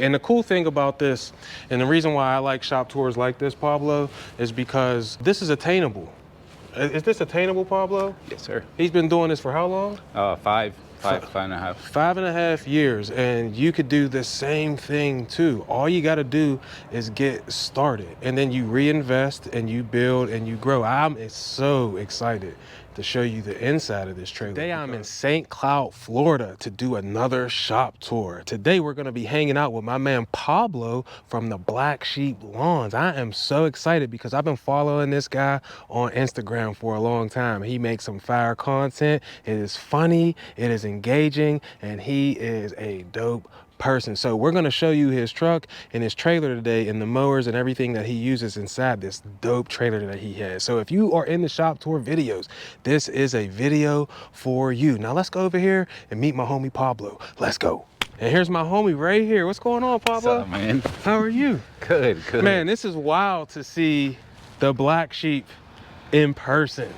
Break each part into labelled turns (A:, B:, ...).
A: And the cool thing about this, and the reason why I like shop tours like this, Pablo, is because this is attainable. Is this attainable, Pablo?
B: Yes, sir.
A: He's been doing this for how long?
B: Five and a half.
A: 5.5 years, and you could do the same thing too. All you got to do is get started, and then you reinvest and you build and you grow. I'm so excited to show you the inside of this trailer. Today I'm in St. Cloud, Florida to do another shop tour. Today we're going to be hanging out with my man Pablo from the Black Sheep Lawns. I am so excited because I've been following this guy on Instagram for a long time. He makes some fire content. It is funny, it is engaging, and he is a dope person. So we're going to show you his truck and his trailer today and the mowers and everything that he uses inside this dope trailer that he has. So if you are in the shop tour videos, this is a video for you. Now let's go over here and meet my homie Pablo. Let's go. And here's my homie right here. What's going on, Pablo?
B: What's up, man?
A: How are you?
B: Good.
A: Man, this is wild to see the Black Sheep in person.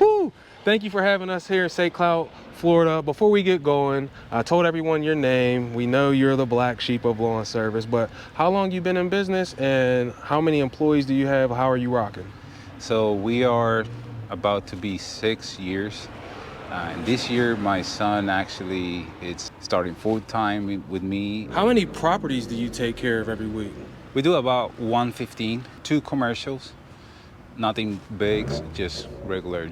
A: Woo! Thank you for having us here in St. Cloud, Florida. Before we get going, I told everyone your name. We know you're the Black Sheep of Lawn Service, but how long you been in business and how many employees do you have? How are you rocking?
B: So we are about to be 6 years. And this year, my son actually is starting full-time with me.
A: How many properties do you take care of every week?
B: We do about 115, 2 commercials. Nothing big, just regular,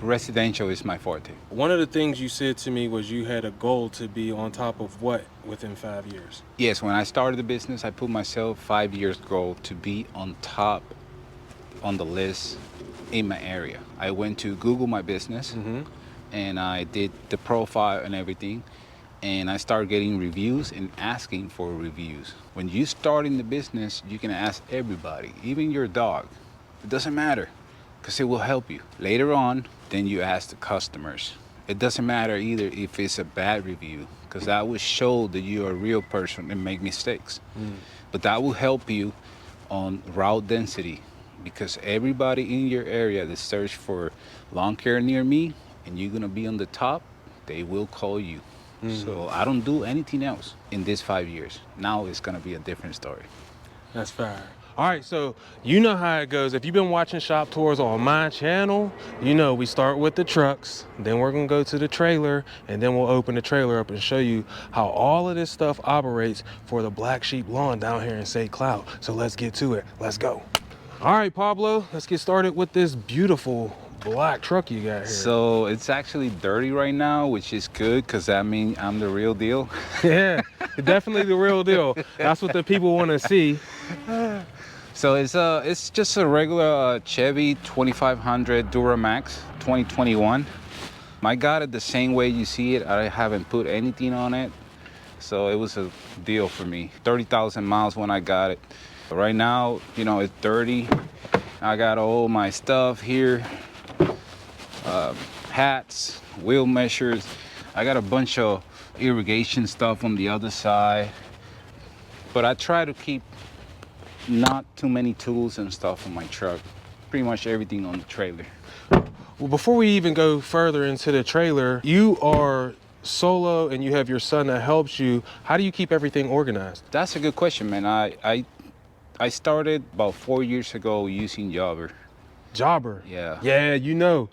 B: residential is my forte.
A: One of the things you said to me was you had a goal to be on top of what within 5 years?
B: Yes, when I started the business, I put myself 5 years goal to be on top on the list in my area. I went to Google my business and I did the profile and everything. And I started getting reviews and asking for reviews. When you start in the business, you can ask everybody, even your dog. It doesn't matter, because it will help you. Later on, then you ask the customers. It doesn't matter either if it's a bad review, because that will show that you're a real person and make mistakes. But that will help you on route density, because everybody in your area that search for lawn care near me, and you're gonna be on the top, they will call you. So I don't do anything else in these 5 years. Now it's gonna be a different story.
A: That's fair. All right, so you know how it goes. If you've been watching shop tours on my channel, you know we start with the trucks, then we're gonna go to the trailer, and then we'll open the trailer up and show you how all of this stuff operates for the Black Sheep Lawn down here in St. Cloud. So let's get to it. Let's go. All right, Pablo, let's get started with this beautiful black truck you got here.
B: So it's actually dirty right now, which is good, because that means I'm the real deal.
A: Yeah, definitely the real deal. That's what the people want to see.
B: So it's just a regular Chevy 2500 Duramax 2021. I got it the same way you see it. I haven't put anything on it. So it was a deal for me. 30,000 miles when I got it. Right now, it's dirty. I got all my stuff here. Hats, wheel measures. I got a bunch of irrigation stuff on the other side. But I try to keep not too many tools and stuff on my truck. Pretty much everything on the trailer.
A: Well, before we even go further into the trailer, you are solo and you have your son that helps you. How do you keep everything organized?
B: That's a good question, man. I started about 4 years ago using Jobber.
A: Jobber.
B: Yeah.
A: Yeah,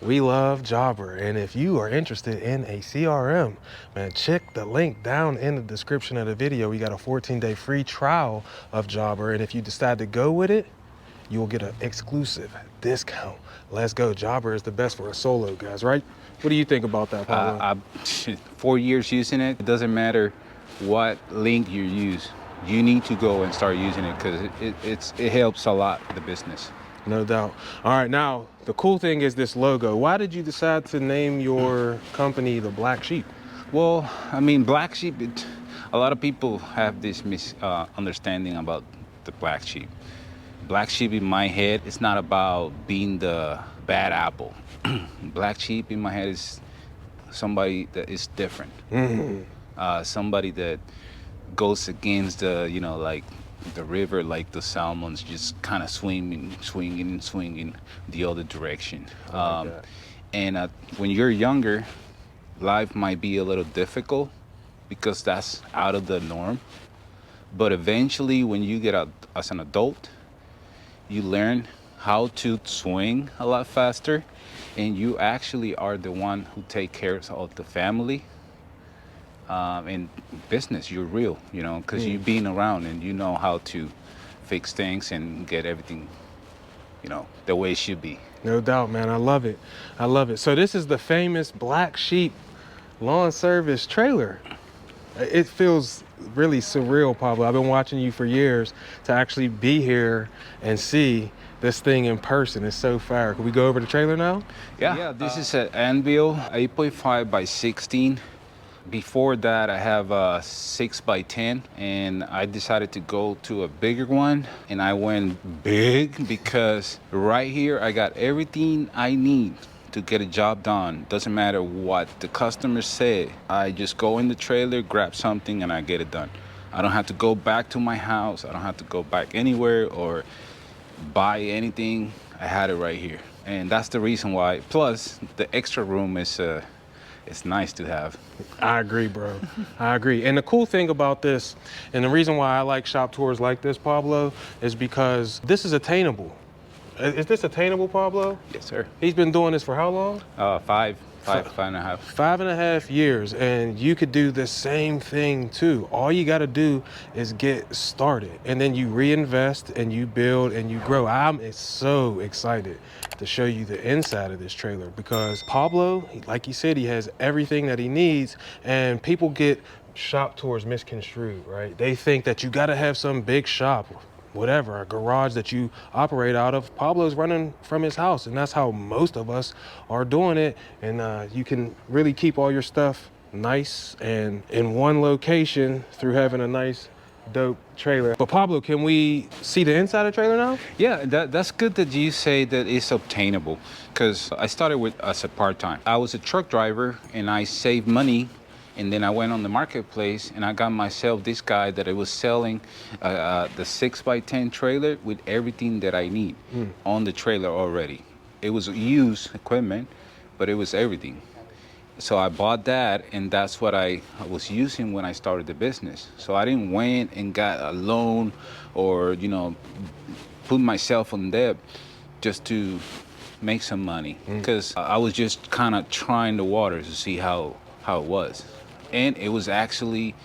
A: we love Jobber. And if you are interested in a CRM, man, check the link down in the description of the video. We got a 14-day free trial of Jobber. And if you decide to go with it, you will get an exclusive discount. Let's go. Jobber is the best for a solo, guys, right? What do you think about that, Pablo?
B: 4 years using it. It doesn't matter what link you use. You need to go and start using it, because it helps a lot the business.
A: No doubt. All right, now, the cool thing is this logo. Why did you decide to name your company the Black Sheep?
B: Well, Black Sheep, a lot of people have this misunderstanding about the Black Sheep. Black Sheep in my head, it's not about being the bad apple. Black Sheep in my head is somebody that is different. Somebody that goes against the river, like the salmons, just kind of swinging the other direction.
A: When
B: When you're younger, life might be a little difficult, because that's out of the norm. But eventually, when you get out as an adult, you learn how to swing a lot faster, and you actually are the one who take care of the family. In business, you're real, because you've been around and you know how to fix things and get everything, the way it should be.
A: No doubt, man. I love it. I love it. So this is the famous Black Sheep lawn service trailer. It feels really surreal, Pablo. I've been watching you for years. To actually be here and see this thing in person is so fire. Can we go over the trailer now?
B: Yeah, this is an Anvil 8.5 by 16. Before that, I have a 6 by 10, and I decided to go to a bigger one, and I went big because right here I got everything I need to get a job done. Doesn't matter what the customer said. I just go in the trailer, grab something, and I get it done. I don't have to go back to my house. I don't have to go back anywhere or buy anything. I had it right here, and that's the reason why. Plus, the extra room is it's nice to have.
A: I agree, bro. I agree. And the cool thing about this, and the reason why I like shop tours like this, Pablo, is because this is attainable. Is this attainable, Pablo?
B: Yes, sir.
A: He's been doing this for how long?
B: Five and a half.
A: 5.5 years, and you could do the same thing too. All you got to do is get started, and then you reinvest and you build and you grow. I'm so excited to show you the inside of this trailer because Pablo, like you said, he has everything that he needs, and people get shop tours misconstrued, right? They think that you got to have some big shop, whatever, a garage that you operate out of. Pablo's running from his house, and that's how most of us are doing it. And you can really keep all your stuff nice and in one location through having a nice, dope trailer. But Pablo, can we see the inside of the trailer now?
B: Yeah, that's good that you say that it's obtainable, because I started with as a part-time. I was a truck driver and I saved money. And then I went on the marketplace and I got myself this guy that I was selling the 6 by 10 trailer with everything that I need on the trailer already. It was used equipment, but it was everything. So I bought that, and that's what I was using when I started the business. So I didn't went and got a loan or, put myself on debt just to make some money, because I was just kind of trying the waters to see how it was. And it was actually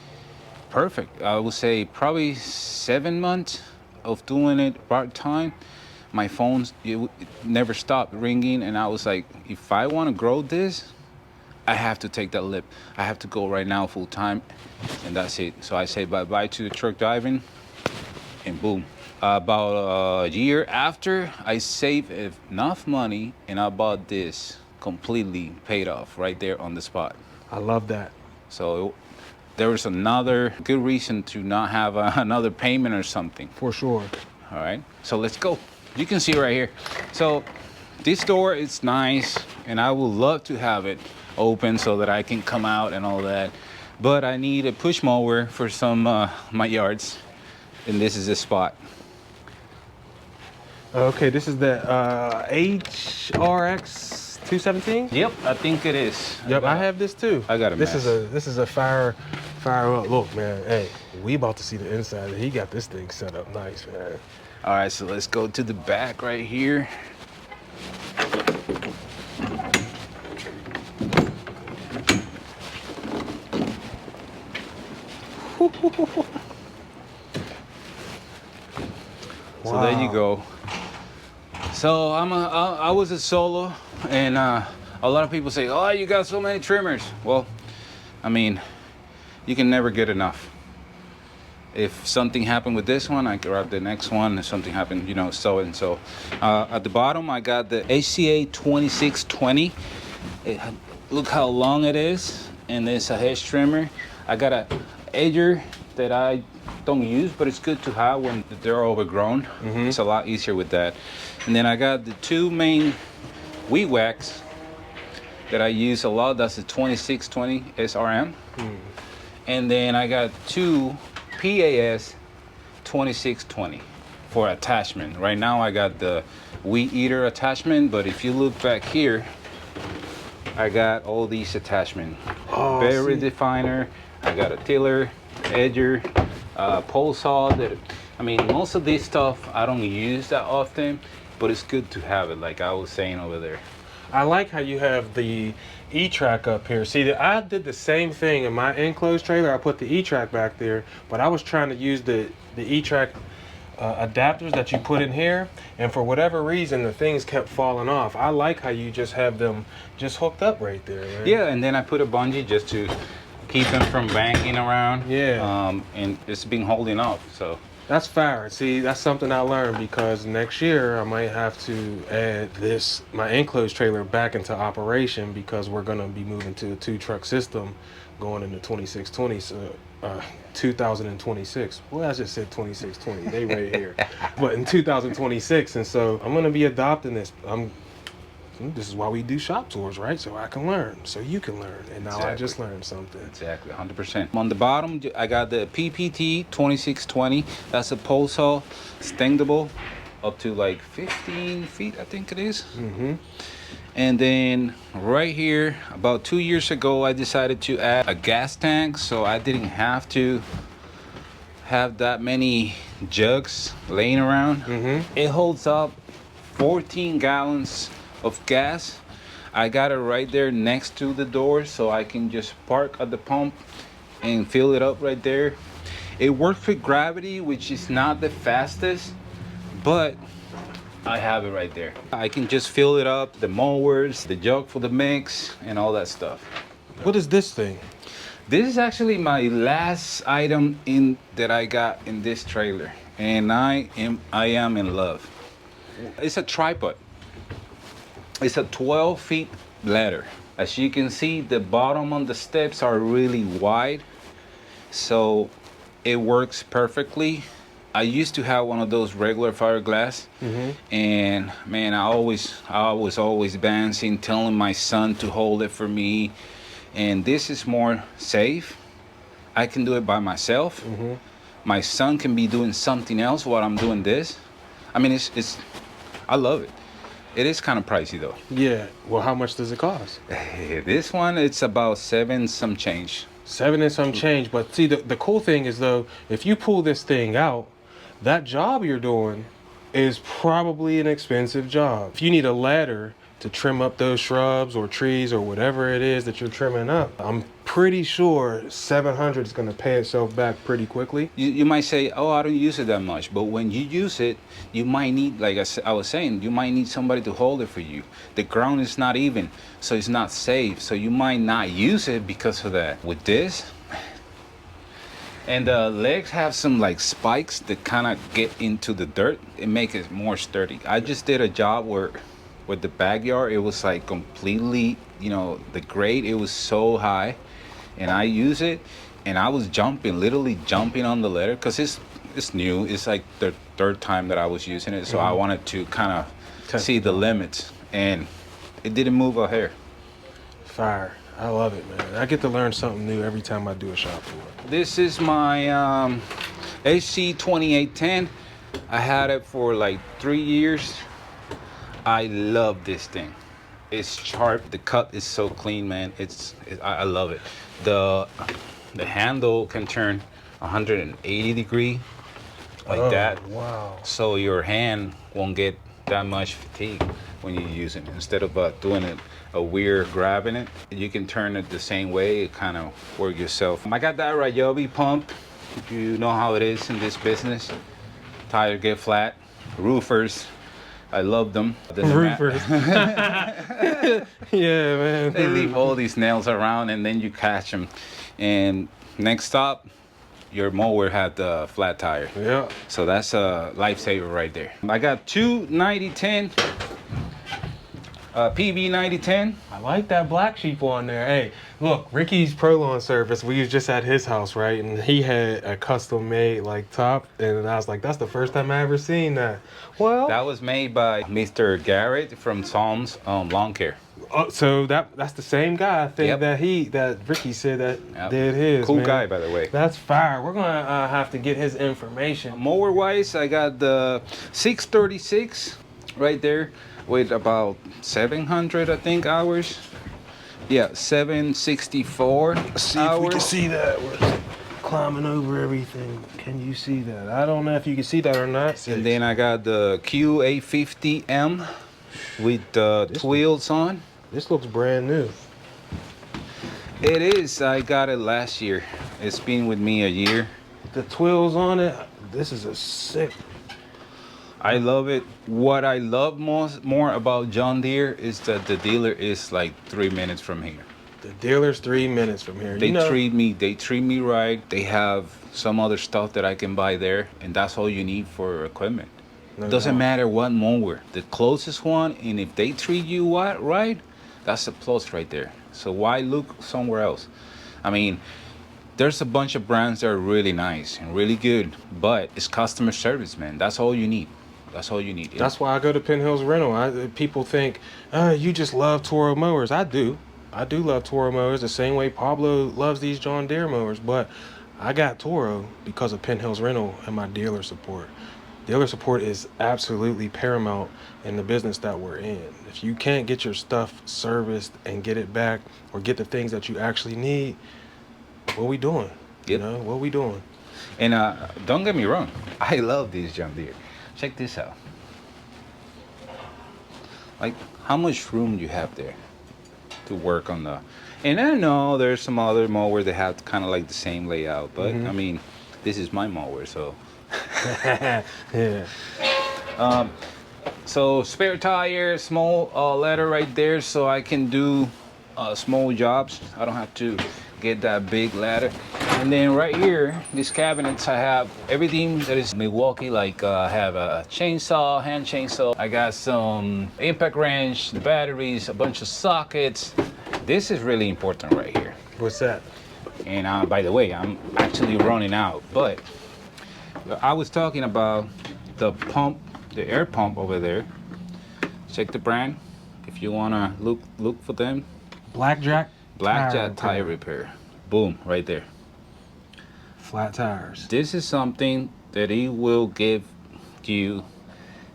B: perfect. I would say probably 7 months of doing it part-time. My phone, it never stopped ringing, and I was like, if I want to grow this, I have to take that leap. I have to go right now full-time, and that's it. So I say bye-bye to the truck driving, and boom. About a year after, I saved enough money, and I bought this completely paid off right there on the spot.
A: I love that.
B: So there was another good reason to not have another payment or something.
A: For sure.
B: All right, so let's go. You can see right here. So this door is nice, and I would love to have it open so that I can come out and all that. But I need a push mower for some my yards, and this is the spot.
A: Okay, this is the HRX 217?
B: Yep, I think it is.
A: Yep, I have this too.
B: I got a
A: This
B: mess.
A: is a fire up. Look, man, hey, we about to see the inside. He got this thing set up nice, man.
B: All right, so let's go to the back right here. So there you go. So I was a solo, and a lot of people say, "Oh, you got so many trimmers." Well, I mean, you can never get enough. If something happened with this one, I grab the next one. If something happened, so and so. At the bottom, I got the HCA 2620. Look how long it is, and it's a hedge trimmer. I got a edger that I don't use, but it's good to have when they're overgrown. It's a lot easier with that. And then I got the two main weed whacks that I use a lot. That's the 2620 SRM. And then I got two PAS 2620 for attachment. Right now I got the weed eater attachment, but if you look back here, I got all these attachments. Berry definer, I got a tiller, edger, pole saw. I mean, most of this stuff I don't use that often, but it's good to have it, like I was saying over there.
A: I like how you have the E-track up here. See, I did the same thing in my enclosed trailer. I put the E-track back there, but I was trying to use the E-track adapters that you put in here, and for whatever reason the things kept falling off. I like how you just have them just hooked up right there, man.
B: Yeah, and then I put a bungee just to keep them from banging around.
A: Yeah.
B: And it's been holding up, so.
A: That's fire. See, that's something I learned, because next year I might have to add my enclosed trailer back into operation, because we're going to be moving to a 2-truck system going into 2026. Well, I just said 2620. They right here. But in 2026, and so I'm going to be adopting this. This is why we do shop tours, right? So I can learn, so you can learn. And now
B: Exactly.
A: I just learned something.
B: Exactly, 100%. On the bottom, I got the PPT 2620. That's a pole saw, extendable up to like 15 feet, I think it is.
A: Mm-hmm.
B: And then right here, about 2 years ago, I decided to add a gas tank, so I didn't have to have that many jugs laying around.
A: Mm-hmm.
B: It holds up 14 gallons of gas. I got it right there next to the door, so I can just park at the pump and fill it up right there. It works with gravity, which is not the fastest, but I have it right there. I can just fill it up, the mowers, the jug for the mix, and all that stuff.
A: What is this thing?
B: This is actually my last item that I got in this trailer, and I am in love. It's a tripod. It's a 12 feet ladder. As you can see, the bottom on the steps are really wide, so it works perfectly. I used to have one of those regular fiberglass, and man, I was always bouncing, telling my son to hold it for me. And this is more safe. I can do it by myself. My son can be doing something else while I'm doing this. I mean, I love it. It is kind of pricey though.
A: Yeah. Well, how much does it cost?
B: This one, it's about 7 some change.
A: 7 and some change. But see, the cool thing is, though, if you pull this thing out, that job you're doing is probably an expensive job. If you need a ladder to trim up those shrubs or trees or whatever it is that you're trimming up, I'm pretty sure 700 is going to pay itself back pretty quickly.
B: You might say, oh, I don't use it that much. But when you use it, you might need, like I was saying, you might need somebody to hold it for you. The ground is not even, so it's not safe. So you might not use it because of that. With this, and the legs have some like spikes that kind of get into the dirt. It makes it more sturdy. I just did a job where with the backyard, it was like completely, the grade, it was so high. And I use it, and I was literally jumping on the ladder, because it's new. It's like the 3rd time that I was using it, so I wanted to kind of see the limits, and it didn't move a hair.
A: Fire. I love it, man. I get to learn something new every time I do a shop tour.
B: This is my HC 2810. I had it for like 3 years. I love this thing. It's sharp. The cut is so clean, man. I love it. The handle can turn 180 degree like that.
A: Wow.
B: So your hand won't get that much fatigue when you use it. Instead of doing it a weird grabbing it, you can turn it the same way. It kind of work yourself. I got that Ryobi pump. You know how it is in this business. Tires get flat. Roofers, I love them.
A: Roofers. Yeah, man.
B: They leave all these nails around, and then you catch them. And next stop, your mower had the flat tire.
A: Yeah.
B: So that's a lifesaver right there. I got 2 9010 PB 9010.
A: I like that black sheep on there. Hey, look, Ricky's Pro Lawn Service, we was just at his house, right? And he had a custom made like top, and I was like, that's the first time I ever seen that. Well,
B: That was made by Mr. Garrett from Psalms Lawn Care.
A: so that's the same guy, I think,
B: Yep.
A: that Ricky said that did his.
B: Cool
A: man.
B: guy, by the way.
A: That's fire. We're gonna have to get his information.
B: Mower wise, I got the 636 right there with about 700, I think, hours. Yeah, 764
A: Let's see if we can
B: hours.
A: see that. We're climbing over everything. Can you see that? I don't know if you can see that or not.
B: And then I got the Q850M with the
A: This
B: wheels on.
A: This looks brand new.
B: It is. I got it last year. It's been with me a year.
A: The twills on it. This is a sick.
B: I love it. What I love more about John Deere is that the dealer is like 3 minutes from here.
A: The dealer's 3 minutes from here.
B: They treat me right. They have some other stuff that I can buy there, and that's all you need for equipment.
A: No
B: Doesn't
A: doubt.
B: matter what mower, the closest one, and if they treat you right, that's a plus right there. So why look somewhere else? I mean, there's a bunch of brands that are really nice and really good, but it's customer service, man. That's all you need. That's all you need.
A: That's why I go to Penn Hills Rental. People think, you just love Toro mowers. I do. I do love Toro mowers the same way Pablo loves these John Deere mowers. But I got Toro because of Penn Hills Rental and my dealer support. Dealer support is absolutely paramount in the business that we're in. If you can't get your stuff serviced and get it back or get the things that you actually need, what we doing?
B: Yep.
A: You know, what we doing?
B: And don't get me wrong, I love these John Deere. Check this out. Like, how much room you have there to work on the... And I know there's some other mowers that have kind of like the same layout, but I mean, this is my mower, so...
A: Yeah.
B: So spare tire, small ladder right there, so I can do small jobs. I don't have to get that big ladder. And then right here, these cabinets, I have everything that is Milwaukee. Like I have a chainsaw, hand chainsaw. I got some impact wrench, the batteries, a bunch of sockets. This is really important right here.
A: What's that?
B: And by the way, I'm actually running out, but I was talking about the pump, the air pump over there. Check the brand if you wanna look for them.
A: Blackjack
B: Tire repair. Boom, right there.
A: Flat tires.
B: This is something that it will give you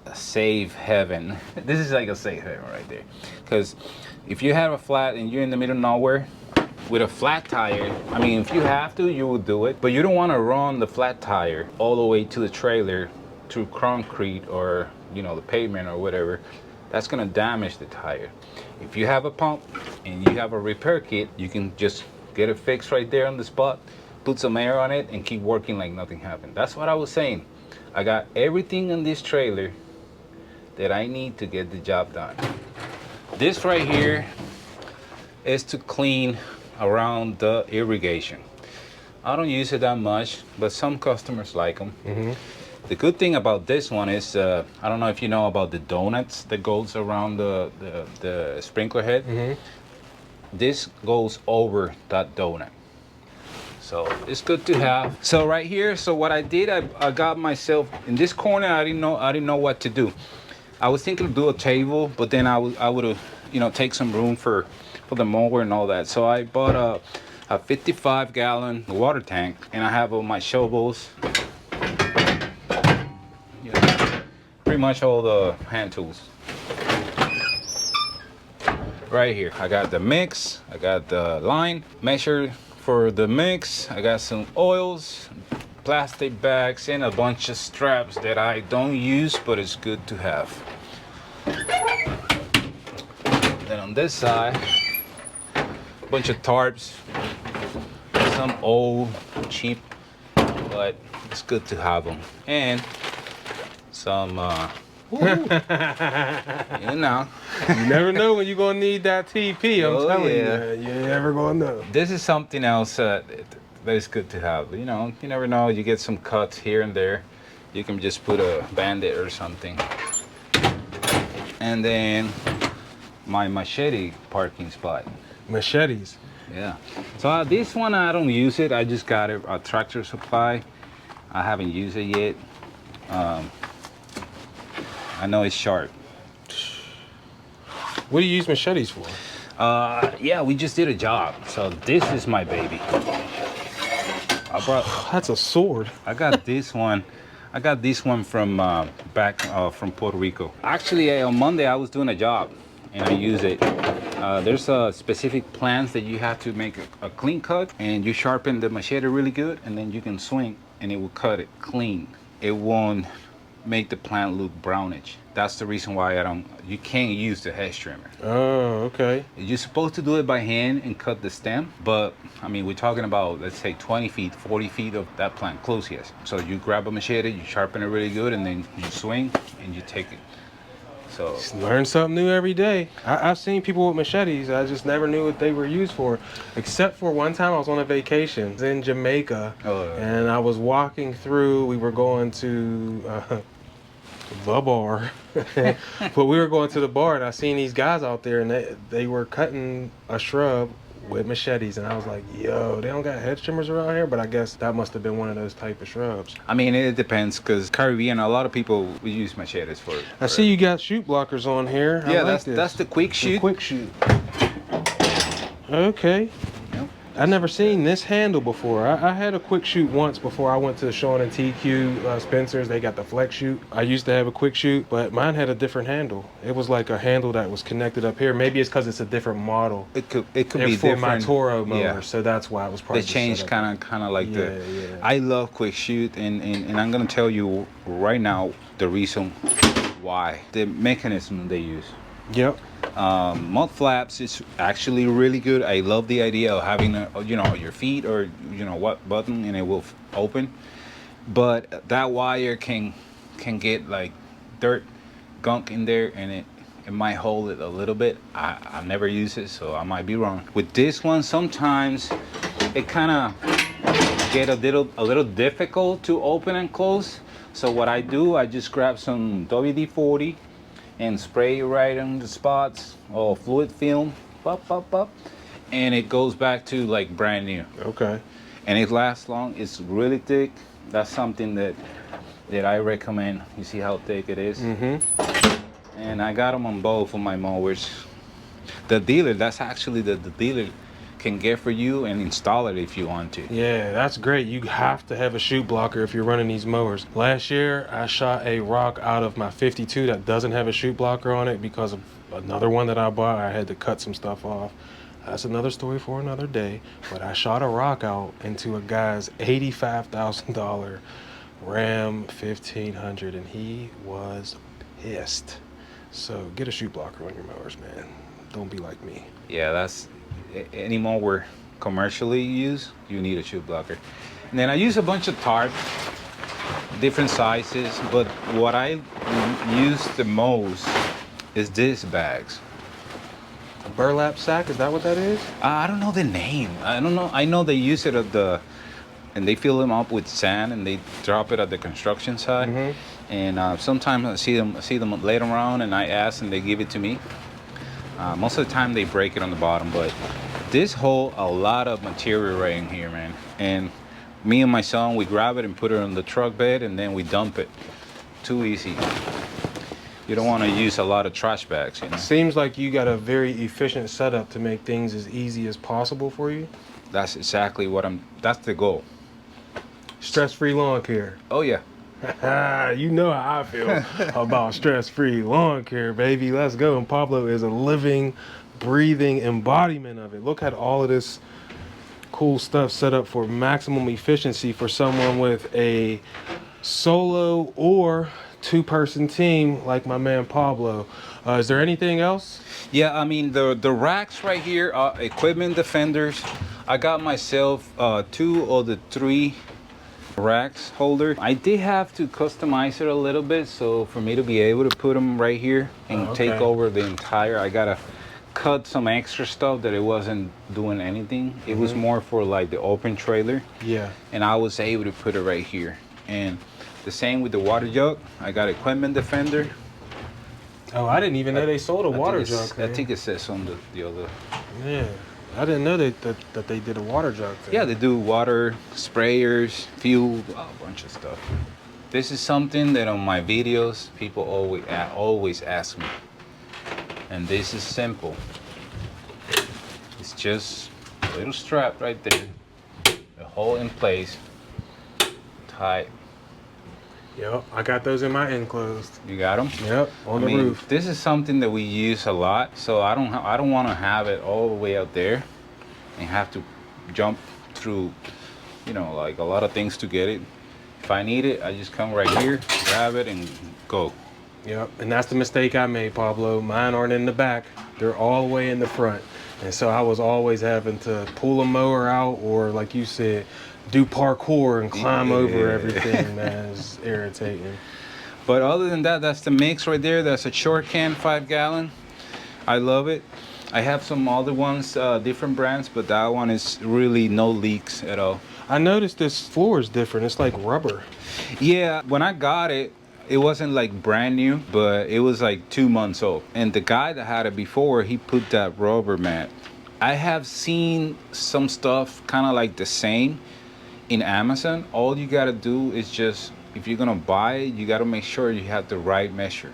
B: a safe heaven. This is like a safe heaven right there. Because if you have a flat and you're in the middle of nowhere with a flat tire, I mean, if you have to, you will do it. But you don't want to run the flat tire all the way to the trailer through concrete or, you know, the pavement or whatever. That's gonna damage the tire. If you have a pump and you have a repair kit, you can just get it fixed right there on the spot, put some air on it, and keep working like nothing happened. That's what I was saying. I got everything in this trailer that I need to get the job done. This right here is to clean around the irrigation. I don't use it that much, but some customers like them. The good thing about this one is, I don't know if you know about the donuts that goes around the sprinkler head. This goes over that donut. So it's good to have. So right here, so what I did, I got myself, in this corner, I didn't know what to do. I was thinking to do a table, but then I would you know, take some room for the mower and all that. So I bought a 55-gallon water tank, and I have all my shovels. Pretty much all the hand tools. Right here, I got the mix, I got the line measure for the mix, I got some oils, plastic bags, and a bunch of straps that I don't use, but it's good to have. Then on this side, a bunch of tarps, some old, cheap, but it's good to have them. And some, you know.
A: You never know when you're gonna need that TP. I'm telling
B: yeah.
A: you, you're never gonna know.
B: This is something else that is good to have. You know, you never know. You get some cuts here and there. You can just put a Band-Aid or something. And then my machete parking spot.
A: Machetes.
B: Yeah. So this one, I don't use it. I just got it at Tractor Supply. I haven't used it yet. I know it's sharp.
A: What do you use machetes for?
B: Yeah, we just did a job. So this is my baby. I brought.
A: That's a sword.
B: I got this one. I got this one from back from Puerto Rico. Actually, on Monday I was doing a job, and I use it. There's specific plants that you have to make a clean cut, and you sharpen the machete really good, and then you can swing, and it will cut it clean. It won't make the plant look brownish. That's the reason why you can't use the hedge trimmer.
A: Oh, okay.
B: You're supposed to do it by hand and cut the stem, but I mean, we're talking about, let's say 20 feet, 40 feet of that plant close here. So you grab a machete, you sharpen it really good, and then you swing and you take it. So
A: Just learn something new every day. I've seen people with machetes. I just never knew what they were used for. Except for one time I was on a vacation in Jamaica, and I was walking through. We were going to the bar, but we were going to the bar, and I seen these guys out there, and they were cutting a shrub with machetes, and I was like, yo, they don't got hedge trimmers around here, but I guess that must have been one of those type of shrubs.
B: I mean, it depends, because Caribbean, a lot of people we use machetes for.
A: I see you got shoot blockers on here.
B: Yeah,
A: I like
B: that's the quick shoot.
A: The quick shoot. Okay.
B: Yep.
A: I never seen this handle before. I had a quick shoot once before I went to Sean and TQ Spencer's. They got the flex shoot. I used to have a quick shoot, but mine had a different handle. It was like a handle that was connected up here. Maybe it's because it's a different model.
B: It could be
A: for
B: different.
A: my Toro mower,
B: Yeah.
A: so that's why it was probably
B: They changed kind of like
A: Yeah.
B: I love quick shoot, and I'm gonna tell you right now the reason why. The mechanism they use.
A: Yep.
B: Mud flaps is actually really good. I love the idea of having your feet or what button and it will open, but that wire can get like dirt, gunk in there, and it might hold it a little bit. I never use it, so I might be wrong. With this one, sometimes it kind of get a little difficult to open and close. So what I do, I just grab some WD-40 and spray right on the spots, or fluid film, and it goes back to like brand new.
A: Okay.
B: And it lasts long. It's really thick. That's something that I recommend. You see how thick it is? Mm-hmm. And I got them on both of my mowers. The dealer, that's actually the dealer can get for you and install it if you want to.
A: Yeah, that's great. You have to have a shoot blocker if you're running these mowers. Last year, I shot a rock out of my 52 that doesn't have a shoot blocker on it because of another one that I bought. I had to cut some stuff off. That's another story for another day. But I shot a rock out into a guy's $85,000 Ram 1500, and he was pissed. So get a shoot blocker on your mowers, man. Don't be like me.
B: Yeah, that's any mower commercially used, you need a shoot blocker. And then I use a bunch of tarps, different sizes, but what I use the most is these bags.
A: A burlap sack, is that what that is?
B: I don't know the name. I don't know. I know they use it and they fill them up with sand and they drop it at the construction site. Mm-hmm. And sometimes I see them later around, and I ask and they give it to me. Most of the time they break it on the bottom, but this hold a lot of material right in here, man. And me and my son, we grab it and put it on the truck bed, and then we dump it. Too easy. You don't want to use a lot of trash bags, you know?
A: Seems like you got a very efficient setup to make things as easy as possible for you.
B: That's exactly that's the goal.
A: Stress-free lawn care.
B: Oh yeah.
A: You know how I feel about stress-free lawn care, baby. Let's go. And Pablo is a living, breathing embodiment of it. Look at all of this cool stuff set up for maximum efficiency for someone with a solo or two-person team like my man Pablo. Is there anything else?
B: Yeah, I mean, the racks right here are equipment defenders. I got myself 2 of the 3 racks holder. I did have to customize it a little bit, so for me to be able to put them right here and take over the entire, I gotta cut some extra stuff that it wasn't doing anything. It was more for like the open trailer.
A: Yeah.
B: And I was able to put it right here. And the same with the water jug. I got equipment defender.
A: Oh, I didn't even know they sold a water jug.
B: I think it says on the other.
A: Yeah. I didn't know that they did a water jug thing.
B: Yeah, they do water, sprayers, fuel, a bunch of stuff. This is something that on my videos, people always ask me. And this is simple. It's just a little strap right there. The hole in place, tight.
A: Yep, I got those in my enclosed.
B: You got them?
A: Yep, on the roof.
B: This is something that we use a lot, so I don't want to have it all the way out there and have to jump through, you know, like a lot of things to get it. If I need it, I just come right here, grab it, and go.
A: Yep, and that's the mistake I made, Pablo. Mine aren't in the back; they're all the way in the front, and so I was always having to pull a mower out, or like you said, do parkour and climb over everything. Man, it's irritating.
B: But other than that, that's the mix right there. That's a short can, 5-gallon. I love it. I have some other ones, different brands, but that one is really no leaks at all.
A: I noticed this floor is different. It's like rubber.
B: Yeah, when I got it, it wasn't like brand new, but it was like 2 months old. And the guy that had it before, he put that rubber mat. I have seen some stuff kind of like the same in Amazon. All you gotta do is just, if you're gonna buy it, you gotta make sure you have the right measure.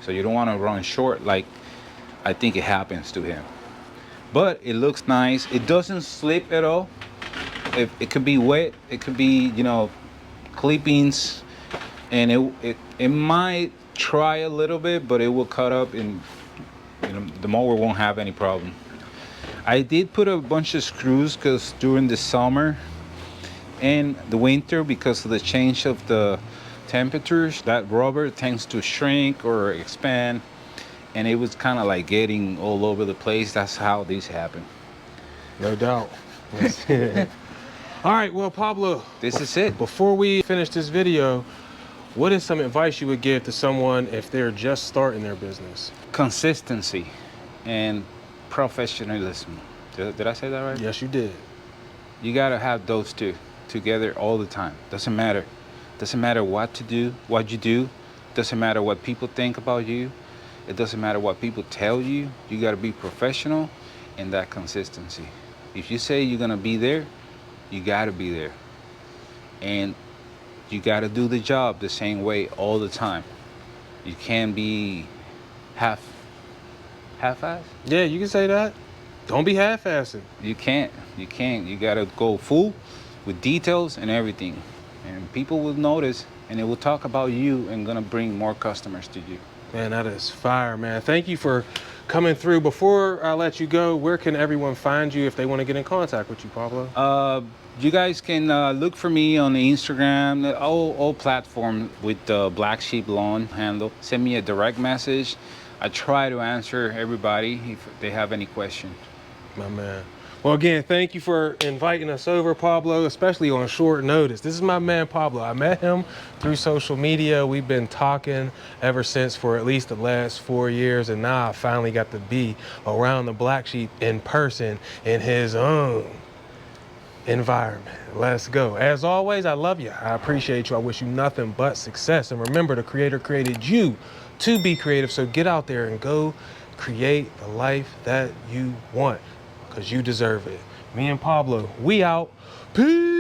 B: So you don't wanna run short like I think it happens to him. But it looks nice. It doesn't slip at all. It could be wet, it could be, you know, clippings, and it might try a little bit, but it will cut up and, you know, the mower won't have any problem. I did put a bunch of screws because during the summer and the winter, because of the change of the temperatures, that rubber tends to shrink or expand, and it was kind of like getting all over the place. That's how these happen.
A: No doubt. All right, well, Pablo,
B: This is it.
A: before we finish this video, what is some advice you would give to someone if they're just starting their business?
B: Consistency and professionalism. Did I say that right?
A: Yes, you did.
B: You gotta have those two together all the time. Doesn't matter. Doesn't matter what to do, what you do. Doesn't matter what people think about you. It doesn't matter what people tell you. You gotta be professional and that consistency. If you say you're gonna be there, you gotta be there. And you gotta do the job the same way all the time. You can't be half-assed.
A: Yeah, you can say that. Don't be half-assing.
B: You can't. You gotta go full with details and everything. And people will notice and they will talk about you and gonna bring more customers to you.
A: Man, that is fire, man. Thank you for coming through. Before I let you go, where can everyone find you if they want to get in contact with you, Pablo?
B: You guys can look for me on the Instagram, all platforms with the Black Sheep Lawn handle. Send me a direct message. I try to answer everybody if they have any question.
A: My man. Well, again, thank you for inviting us over, Pablo, especially on short notice. This is my man, Pablo. I met him through social media. We've been talking ever since for at least the last 4 years, and now I finally got to be around the Black Sheep in person in his own environment. Let's go. As always, I love you. I appreciate you. I wish you nothing but success. And remember, the Creator created you to be creative, so get out there and go create the life that you want, because you deserve it. Me and Pablo, we out. Peace.